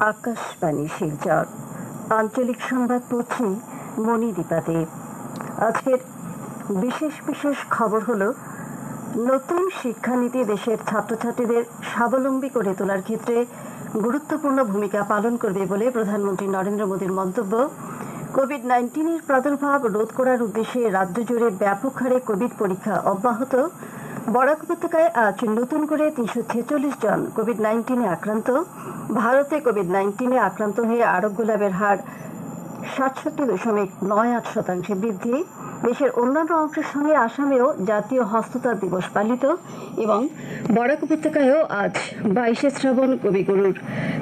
আকাশবাণী শিলচর আঞ্চলিক সংবাদ পড়ছি মণিদীপা দেব। আজকের বিশেষ বিশেষ খবর হলো, নতুন শিক্ষানীতি দেশের ছাত্রছাত্রীদের স্বাবলম্বী করে তোলার ক্ষেত্রে গুরুত্বপূর্ণ ভূমিকা পালন করবে বলে প্রধানমন্ত্রী নরেন্দ্র মোদীর মন্তব্য। কোভিড-19 প্রাদুর্ভাব রোধ করার উদ্দেশ্যে রাজ্য জুড়ে ব্যাপক হারে কোভিড পরীক্ষা অব্যাহত। বরাক উপত্যকায় আজ নতুন করে 346 জন কোভিড-19 আক্রান্ত। ভারতে কোভিড-19 আক্রান্ত হয়ে আরোগ্য লাভের হার 67.98% বৃদ্ধি। দেশের অন্যান্য অংশের সঙ্গে আসামেও জাতীয় হস্ততাঁত দিবস পালিত এবং বরাক উপত্যকায়ও আজ 22শে শ্রাবণ কবিগুরুর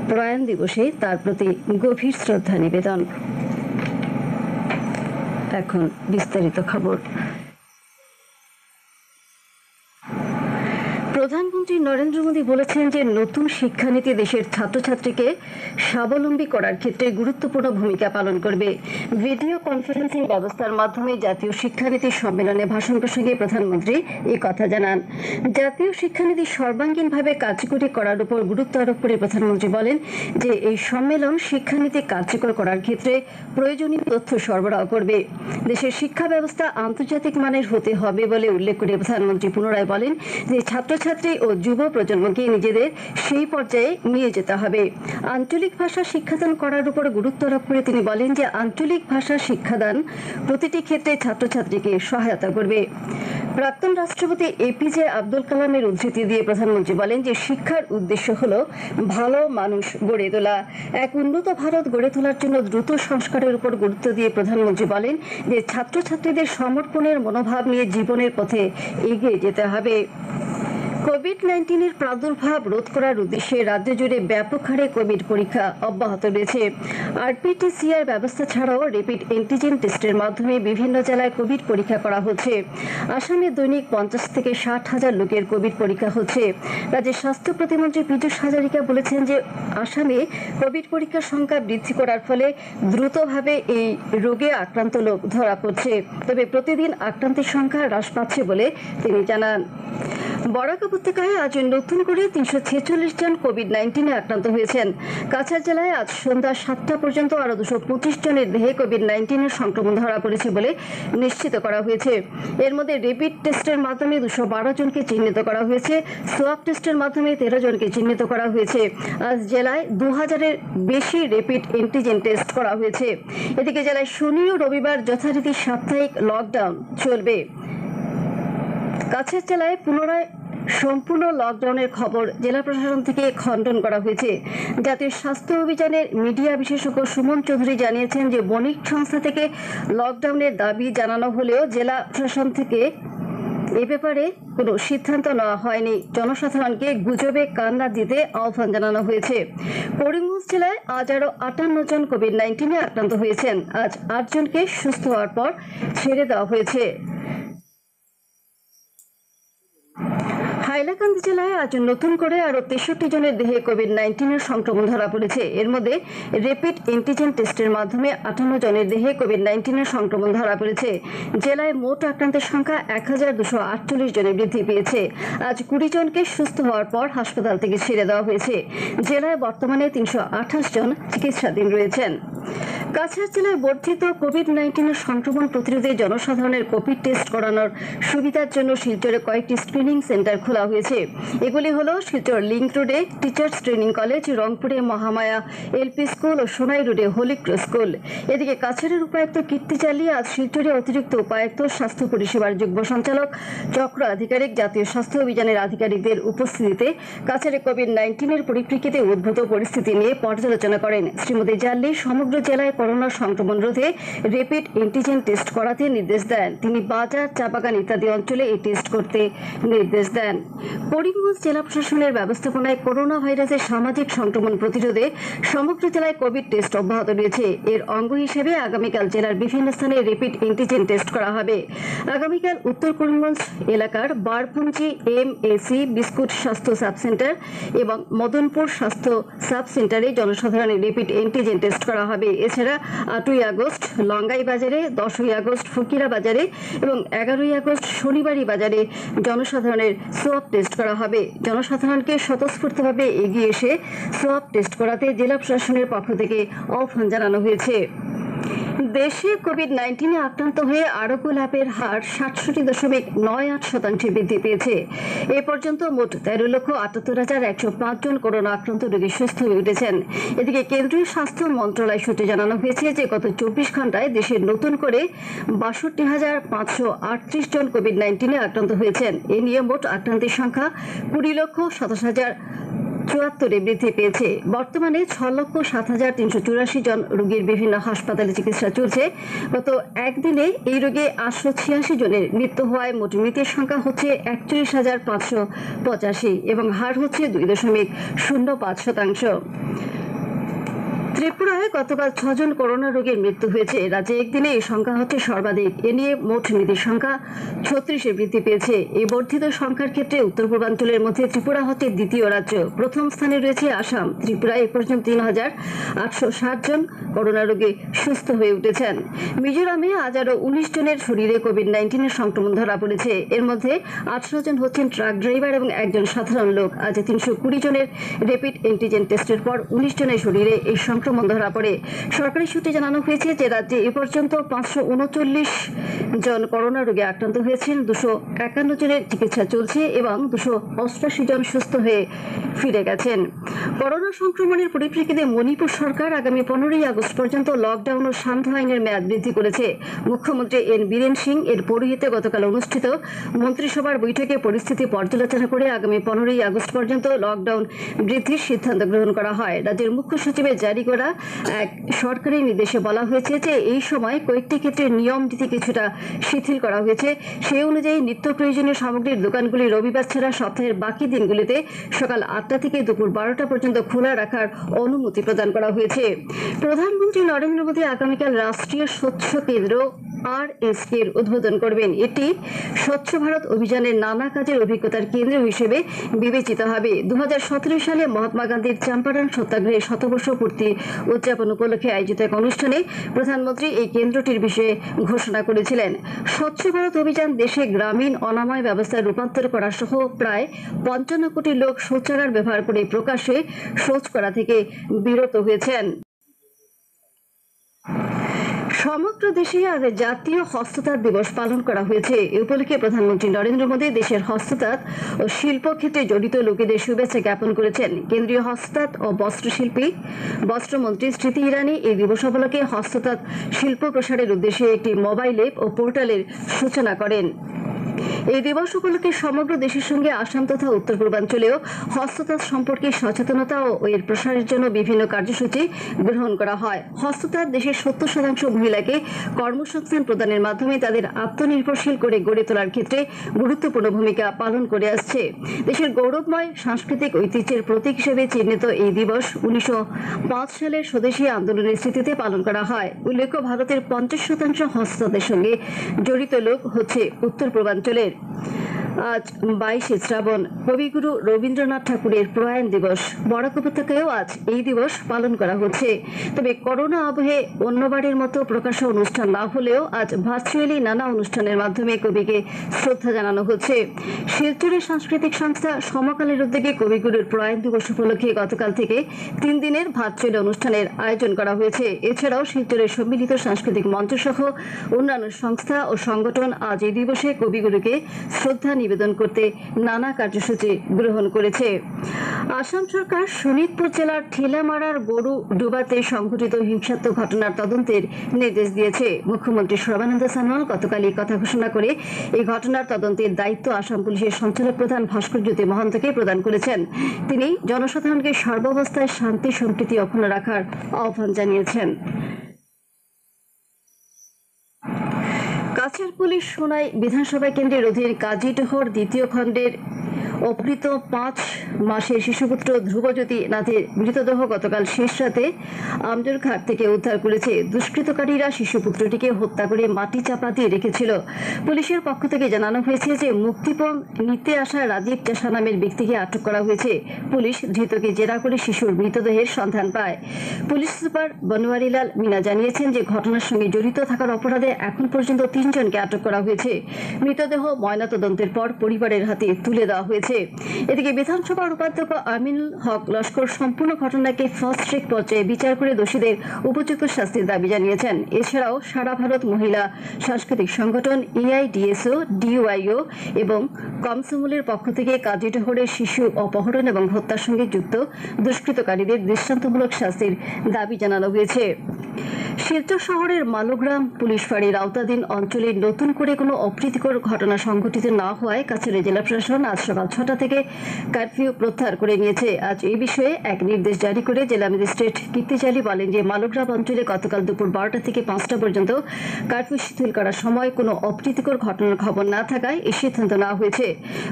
প্রয়াণ দিবসে তার প্রতি গভীর শ্রদ্ধা নিবেদন। এখন বিস্তারিত খবর। প্রধানমন্ত্রী নরেন্দ্র মোদী বলেছেন যে নতুন শিক্ষানীতি দেশের ছাত্রছাত্রীকে স্বাবলম্বী করার ক্ষেত্রে গুরুত্বপূর্ণ ভূমিকা পালন করবে। ভিডিও কনফারেন্সিং ব্যবস্থার মাধ্যমে জাতীয় শিক্ষানীতি সম্মেলনে ভাষণ প্রসঙ্গে প্রধানমন্ত্রী এই কথা জানান। জাতীয় শিক্ষানীতি সর্বাঙ্গীনভাবে কার্যকরী করার উপর গুরুত্ব আরোপ করে প্রধানমন্ত্রী বলেন যে এই সম্মেলন শিক্ষানীতি কার্যকর করার ক্ষেত্রে প্রয়োজনীয় তথ্য সরবরাহ করবে। দেশের শিক্ষা ব্যবস্থা আন্তর্জাতিক মানের হতে হবে বলে উল্লেখ করে প্রধানমন্ত্রী পুনরায় বলেন যে ছাত্রছাত্রী ও যুব প্রজন্মকে নিজেদের সেই পর্যায়ে নিয়ে যেতে হবে। আঞ্চলিক ভাষা শিক্ষাদান করার উপর গুরুত্ব আরোপ করে তিনি বলেন যে আঞ্চলিক ভাষা শিক্ষাদান প্রতিটি ক্ষেত্রে ছাত্রছাত্রীকে সহায়তা করবে। প্রাক্তন রাষ্ট্রপতি এপিজে আব্দুল কালামের উদ্ধৃতি দিয়ে প্রধানমন্ত্রী বলেন যে শিক্ষার উদ্দেশ্য হল ভালো মানুষ গড়ে তোলা। এক উন্নত ভারত গড়ে তোলার জন্য দ্রুত সংস্কারের উপর গুরুত্ব দিয়ে প্রধানমন্ত্রী বলেন যে ছাত্রছাত্রীদের সমর্পণের মনোভাব নিয়ে জীবনের পথে এগিয়ে যেতে হবে। কোভিড-19 প্রাদুর্ভাব রোধ করার উদ্দেশ্যে রাজ্য জুড়ে ব্যাপক হারে কোভিড পরীক্ষা অব্যাহত রয়েছে। আরপিটিসিআর ব্যবস্থা ছাড়াও র্যাপিড অ্যান্টিজেন টেস্টের মাধ্যমে বিভিন্ন জেলায় কোভিড পরীক্ষা করা হচ্ছে। আসামে দৈনিক 50 থেকে 60 হাজার লোকের কোভিড পরীক্ষা হচ্ছে। রাজ্যের স্বাস্থ্য প্রতিমন্ত্রী পীযূষ হাজারিকা বলেছেন যে আসামে কোভিড পরীক্ষার সংখ্যা বৃদ্ধি করার ফলে দ্রুতভাবে এই রোগে আক্রান্ত লোক ধরা পড়ছে, তবে প্রতিদিন আক্রান্তের সংখ্যা হ্রাস পাচ্ছে বলে তিনি জানান। বরাক উপত্যকায় আজ নতুন করে 346 জন কোভিড-19 আক্রান্ত হয়েছেন। কাছাড় জেলায় আজ সন্ধ্যা 7টা পর্যন্ত আরো 225 জনের দেহে কোভিড-19 সংক্রমণ ধরা পড়েছে বলে নিশ্চিত করা হয়েছে। এর মধ্যে র্যাপিড টেস্টের মাধ্যমে 212 জনকে চিহ্নিত করা হয়েছে। সোয়াব টেস্টের মাধ্যমে 13 জনকে চিহ্নিত করা হয়েছে। আজ জেলায় 2000-এর বেশি র্যাপিড অ্যান্টিজেন টেস্ট করা হয়েছে। এদিকে জেলায় শনি ও রবিবার যথারীতি সাপ্তাহিক লকডাউন চলবে। কাছের জেলায় পুনরায় সম্পূর্ণ লকডাউনের খবর জেলা প্রশাসন থেকে খণ্ডন করা হয়েছে। জাতীয় স্বাস্থ্য অভিযানের মিডিয়া বিশেষজ্ঞ সুমন চৌধুরী জানিয়েছেন যে বণিক সংস্থা থেকে লকডাউনের দাবি জানানো হলেও জেলা প্রশাসন থেকে এ ব্যাপারে কোনো সিদ্ধান্ত নেওয়া হয়নি। জনসাধারণকে গুজবে কান না দিতে আহ্বান জানানো হয়েছে। করিমগঞ্জ জেলায় আজ আরো 58 জন কোভিড-19 আক্রান্ত হয়েছেন। আজ 8 জনকে সুস্থ হওয়ার পর ছেড়ে দেওয়া হয়েছে। হাইলাকান্দি জেলায় আজ নতুন করে আরো 63 জনের দেহে কোভিড-19 সংক্রমণ ধরা পড়েছে। এর মধ্যে র্যাপিড অ্যান্টিজেন টেস্টের মাধ্যমে 58 জনের দেহে কোভিড-19 সংক্রমণ ধরা পড়েছে। জেলায় মোট আক্রান্তের সংখ্যা 1248 জনে বৃদ্ধি পেয়েছে। আজ 20 জনকে সুস্থ হওয়ার পর হাসপাতাল থেকে ছেড়ে দেওয়া হয়েছে। জেলায় বর্তমানে 328 জন চিকিৎসাধীন রয়েছেন। কাছাড় জেলায় বর্ধিত কোভিড-19 সংক্রমণ প্রতিরোধে জনসাধারণের কোভিড টেস্ট করানোর সুবিধার জন্য শিলচরে কয়েকটি স্ক্রিনিং সেন্টার খোলা হয়েছে। এগুলি হল শিলচর লিংক রোডে টিচার্স ট্রেনিং কলেজ, রংপুরে মহামায়া এলপি স্কুল ও সোনাই রোডে হোলি ক্রস স্কুল। এদিকে কাছাড়ের উপায়ুক্ত কীর্তি চালি আজ শিলচরে অতিরিক্ত উপায়ুক্ত, স্বাস্থ্য পরিষেবার যুগ্ম সঞ্চালক, চক্র আধিকারিক, জাতীয় স্বাস্থ্য অভিযানের আধিকারিকদের উপস্থিতিতে কাছাড়ে কোভিড-19 পরিপ্রেক্ষিতে উদ্ভূত পরিস্থিতি নিয়ে পর্যালোচনা করেন। শ্রীমতী জাল্লি সমগ্র জেলায় করোনা সংক্রমণ রোধে র্যাপিড অ্যান্টিজেন টেস্ট করাতে নির্দেশ দেন। তিনি বাজার, চা বাগান ইত্যাদি অঞ্চলে এই টেস্ট করতে নির্দেশ দেন। করিমগঞ্জ জেলা প্রশাসনের ব্যবস্থাপনায় করোনা ভাইরাসের সামাজিক সংক্রমণ প্রতিরোধে সমগ্র জেলায় কোভিড টেস্ট অব্যাহত রয়েছে। এর অঙ্গ হিসেবে আগামীকাল জেলার বিভিন্ন স্থানে র্যাপিড অ্যান্টিজেন টেস্ট করা হবে। আগামীকাল উত্তর করিমগঞ্জ এলাকার বারপুঞ্জি এমএসি বিস্কুট স্বাস্থ্য সাব সেন্টার এবং মদনপুর স্বাস্থ্য সাব সেন্টারে জনসাধারণের র্যাপিড অ্যান্টিজেন টেস্ট করা হবে। এছাড়া 8ই আগস্ট লঙ্গাই বাজারে, 10ই আগস্ট ফকিরা বাজারে এবং 11ই আগস্ট শনিবারই বাজারে জনসাধারণের সোয়াব সোয়াব টেস্ট করা হবে। জনসাধারণকে স্বতঃস্ফূর্তভাবে এগিয়ে এসে সোয়াব টেস্ট করাতে জেলা প্রশাসনের পক্ষ থেকে আহ্বান জানানো হয়েছে। দেশে কোভিড-19 আক্রান্ত হয়ে আরোগ্য লাভের হার 67.98% বৃদ্ধি পেয়েছে। এ পর্যন্ত মোট 13,78,105 জন করোনা আক্রান্ত রোগী সুস্থ হয়ে উঠেছেন। এদিকে কেন্দ্রীয় স্বাস্থ্য মন্ত্রণালয় সূত্রে জানানো হয়েছে যে গত 24 ঘন্টায় দেশে নতুন করে 62,538 জন কোভিড-19 আক্রান্ত হয়েছেন। এ নিয়ে মোট আক্রান্তের সংখ্যা 20,07,074 বৃদ্ধি পেয়েছে। বর্তমানে 6,07,384 জন রোগীর বিভিন্ন হাসপাতালে চিকিৎসা চলছে। গত একদিনে এই রোগে 886 জনের মৃত্যু হওয়ায় মোট মৃতের সংখ্যা হচ্ছে 41,585 এবং হার হচ্ছে 2.05%। ত্রিপুরায় গতকাল 6 জন করোনা রোগীর মৃত্যু হয়েছে। রাজ্যে একদিনে এই সংখ্যা হচ্ছে সর্বাধিক। এ নিয়ে মোট মৃতের সংখ্যা 36 বৃদ্ধি পেয়েছে। এই বর্ধিত সংখ্যার ক্ষেত্রে উত্তর পূর্বাঞ্চলের মধ্যে ত্রিপুরা হচ্ছে দ্বিতীয় রাজ্য। প্রথম স্থানে রয়েছে আসাম। ত্রিপুরায় এ পর্যন্ত 3,860 জন করোনা রোগী সুস্থ হয়ে উঠেছেন। মিজোরামে আজ আরও 19 জনের শরীরে কোভিড-19 সংক্রমণ ধরা পড়েছে। এর মধ্যে 18 জন হচ্ছেন ট্রাক ড্রাইভার এবং একজন সাধারণ লোক। আজ 320 জনের র্যাপিড অ্যান্টিজেন টেস্টের পর 19 জনের শরীরে এই সংক্রমণ ধরা পড়ে। সরকারি সূত্রে জানানো হয়েছে যে রাজ্যে এ পর্যন্ত 539 জন করোনা রোগে আক্রান্ত হয়েছেন। 251 জনের চিকিৎসা চলছে এবং 288 জন সুস্থ হয়ে ফিরে গেছেন। করোনা সংক্রমণের পরিপ্রেক্ষিতে মণিপুর সরকার আগামী 15ই আগস্ট পর্যন্ত লকডাউন ও সান্ধ্য আইনের মেয়াদ বৃদ্ধি করেছে। মুখ্যমন্ত্রী এন বীরেন সিং এর পৌরোহিত্যে গতকাল অনুষ্ঠিত মন্ত্রিসভার বৈঠকে পরিস্থিতি পর্যালোচনা করে আগামী 15ই আগস্ট পর্যন্ত লকডাউন বৃদ্ধির সিদ্ধান্ত গ্রহণ করা হয়। রাজ্যের মুখ্য সচিবের জারি করা এক সরকারি নির্দেশে বলা হয়েছে যে এই সময় কয়েকটি ক্ষেত্রে নিয়ম নীতি কিছুটা শিথিল করা হয়েছে। সেই অনুযায়ী নিত্য প্রয়োজনীয় সামগ্রীর দোকানগুলি রবিবার ছাড়া সপ্তাহের বাকি দিনগুলিতে সকাল 8টা থেকে দুপুর 12টা পর্যন্ত খোলা রাখার অনুমতি প্রদান করা হয়েছে। প্রধানমন্ত্রী নরেন্দ্র মোদী আগামীকাল রাষ্ট্রীয় স্বচ্ছ কেন্দ্র RSK এর উদ্বোধন করবেন। এটি স্বচ্ছ ভারত অভিযানের নানা কাজের অভিজ্ঞতার কেন্দ্র হিসেবে বিবেচিত হবে। 2017 সালে মহাত্মা গান্ধীর চম্পারণ সত্যাগ্রহের শতবর্ষ পূর্তি উদযাপন উপলক্ষে আয়োজিত এক অনুষ্ঠানে প্রধানমন্ত্রী এই কেন্দ্রটির বিষয়ে ঘোষণা করেছিলেন। স্বচ্ছ ভারত অভিযান দেশে গ্রামীণ অনাময় ব্যবস্থায় রূপান্তর করা সহ প্রায় 55 কোটি লোক শৌচাগার ব্যবহার করে প্রকাশ্যে শৌচ করা থেকে বিরত হয়েছেন। সমগ্র দেশে আজ জাতীয় হস্ততাঁত দিবস পালন করা হয়েছে। এ উপলক্ষে প্রধানমন্ত্রী নরেন্দ্র মোদী দেশের হস্ততাঁত ও শিল্প ক্ষেত্রে জড়িত লোকেদের শুভেচ্ছা জ্ঞাপন করেছেন। কেন্দ্রীয় হস্ততাঁত ও বস্ত্রশিল্পী বস্ত্রমন্ত্রী স্মৃতি ইরানি এই দিবস উপলক্ষে হস্ততাঁত শিল্প প্রসারের উদ্দেশ্যে একটি মোবাইল অ্যাপ ও পোর্টালের সূচনা করেন। এই দিবস উপলক্ষে সমগ্র দেশের সঙ্গে আসাম তথা উত্তর পূর্বাঞ্চলেও হস্ততাঁত সম্পর্কে সচেতনতা ও এর প্রসারের জন্য বিভিন্ন কার্যসূচি গ্রহণ করা হয়। হস্ততাঁত দেশের 70% মহিলাকে কর্মসংস্থান প্রদানের মাধ্যমে তাদের আত্মনির্ভরশীল করে গড়ে তোলার ক্ষেত্রে গুরুত্বপূর্ণ ভূমিকা পালন করে আসছে। দেশের গৌরবময় সাংস্কৃতিক ঐতিহ্যের প্রতীক হিসেবে চিহ্নিত এই দিবস 1905 সালের স্বদেশী আন্দোলনের স্মৃতিতে পালন করা হয়। উল্লেখ্য, ভারতের 50% হস্ততাঁতের সঙ্গে জড়িত লোক হচ্ছে উত্তর পূর্বাঞ্চলের। আজ 22 শ্রাবণ কবিগুরু রবীন্দ্রনাথ ঠাকুরের প্রয়াণ দিবস। বরাক উপত্যকায়ও আজ এই দিবস পালন করা হচ্ছে। তবে করোনা আবহে অন্যবারের মতো প্রকাশ্য অনুষ্ঠান না হলেও আজ ভার্চুয়ালি নানা অনুষ্ঠানের মাধ্যমে কবিকে শ্রদ্ধা জানানো হচ্ছে। শিলচরের সাংস্কৃতিক সংস্থা সমকালের উদ্যোগে কবিগুরুর প্রয়াণ দিবস উপলক্ষে গতকাল থেকে 3 দিনের ভার্চুয়ালি অনুষ্ঠানের আয়োজন করা হয়েছে। এছাড়াও শিলচরের সম্মিলিত সাংস্কৃতিক মঞ্চ সহ অন্যান্য সংস্থা ও সংগঠন আজ এই দিবসে কবিগুরুকে শ্রদ্ধা নিবেদন করতে নানা কার্যসূচি গ্রহণ করেছে। আসাম সরকার শোনিতপুর জেলার ঠেলামারার গরু ডুবাতে সংঘটিত হিংসাত্মক ঘটনার তদন্তের নির্দেশ দিয়েছে। মুখ্যমন্ত্রী সর্বানন্দ সোনোয়াল গতকাল এই কথা ঘোষণা করে এই ঘটনার তদন্তের দায়িত্ব আসাম পুলিশের সঞ্চালক প্রধান ভাস্কর জ্যোতি মহন্তকে প্রদান করেছেন। তিনি জনসাধারণকে সর্বাবস্থায় শান্তি সম্প্রীতি অক্ষুণ্ণ রাখার আহ্বান জানিয়েছেন। কাছাড় পুলিশ সোনাই বিধানসভা কেন্দ্রের অধীন কাজীডোহর দ্বিতীয় খণ্ডের অপহৃত 5 মাসের শিশুপুত্র ধ্রুবজ্যোতি নাথের মৃতদেহ গতকাল শেষ রাতে আমজোরঘাট থেকে উদ্ধার করেছে। দুষ্কৃতকারীরা শিশুপুত্রটিকে হত্যা করে মাটি চাপা দিয়ে রেখেছিল। পুলিশের পক্ষ থেকে জানানো হয়েছে যে মুক্তিপণ নিতে আসা রাজীব চাষা নামের ব্যক্তিকে আটক করা হয়েছে। পুলিশ ধৃতকে জেরা করে শিশুর মৃতদেহের সন্ধান পায়। পুলিশ সুপার বনোয়ারিলাল মিনা জানিয়েছেন যে ঘটনার সঙ্গে জড়িত থাকার অপরাধে এখন পর্যন্ত 3 জনকে আটক করা হয়েছে। মৃতদেহ ময়নাতদন্তের পর পরিবারের হাতে তুলে দেওয়া হয়েছে। এদিকে বিধানসভার উপাধ্যক্ষ আমিনুল হক লস্কর সম্পূর্ণ ঘটনাকে ফাস্ট ট্র্যাক পর্যায়ে বিচার করে দোষীদের উপযুক্ত শাস্তির দাবি জানিয়েছেন। এছাড়াও সারা ভারত মহিলা সাংস্কৃতিক সংগঠন এআইডিএসও, ডিওয়াইও এবং কমসমুলের পক্ষ থেকে কাজিটহরের শিশু অপহরণ এবং হত্যার সঙ্গে যুক্ত দুষ্কৃতকারীদের দৃষ্টান্তমূলক শাস্তির দাবি জানানো হয়েছে। শিলচর শহরের মালোগ্রাম পুলিশ ফাঁড়ির আওতাধীন অঞ্চলে নতুন করে কোনো অপ্রীতিকর ঘটনা সংঘটিত না হওয়ায় কাছাড় জেলা প্রশাসন আজ সকাল 6টা থেকে কারফিউ প্রত্যাহার করে নিয়েছে। আজ এই বিষয়ে এক নির্দেশ জারি করে জেলা ম্যাজিস্ট্রেট কীর্তিচালী বলেন যে মালোগ্রাম অঞ্চলে গতকাল দুপুর 12টা থেকে 5টা পর্যন্ত কারফিউ শিথিল করার সময় কোনো অপ্রীতিকর ঘটনার খবর না থাকায় এই সিদ্ধান্ত নেওয়া হয়েছে।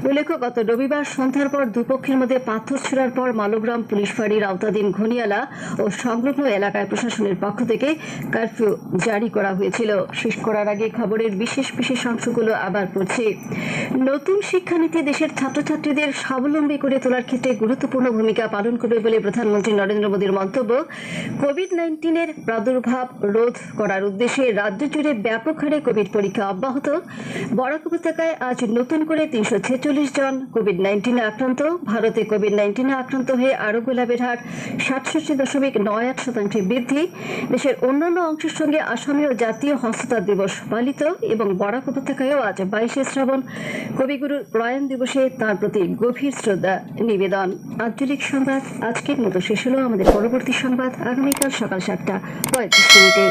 উল্লেখ্য, গত রবিবার সন্ধ্যার পর দুপক্ষের মধ্যে পাথর ছোড়ার পর মালোগ্রাম পুলিশ ফাঁড়ির আওতাধীন ঘনিয়ালা ও সংলগ্ন এলাকায় প্রশাসনের পক্ষ থেকে কারফিউ জারি করা হয়েছিল। শেষ করার আগে খবরের বিশেষ অংশগুলো আবার পড়ছি। নতুন শিক্ষানীতি দেশের ছাত্রছাত্রীদের স্বাবলম্বী করে তোলার ক্ষেত্রে গুরুত্বপূর্ণ ভূমিকা পালন করবে বলে প্রধানমন্ত্রী নরেন্দ্র মোদীর মন্তব্য। কোভিড-19 প্রাদুর্ভাব রোধ করার উদ্দেশ্যে রাজ্য জুড়ে ব্যাপক হারে কোভিড পরীক্ষা অব্যাহত। বরাক উপত্যকায় আজ নতুন করে 346 জন কোভিড-19 আক্রান্ত। ভারতে কোভিড-19 আক্রান্ত হয়ে আরোগ্য লাভের হার 67.98% বৃদ্ধি। দেশের অন্যান্য অংশের সঙ্গে আসামেও জাতীয় হস্ততাঁত দিবস পালিত এবং বরাক উপত্যকায়ও আজ 22শে শ্রাবণ কবিগুরুর প্রয়াণ দিবসে তাঁর প্রতি গভীর শ্রদ্ধা নিবেদন। আঞ্চলিক সংবাদ আজকের মতো শেষ হলো। আমাদের পরবর্তী সংবাদ আগামীকাল সকাল 7টা 35 মিনিটে।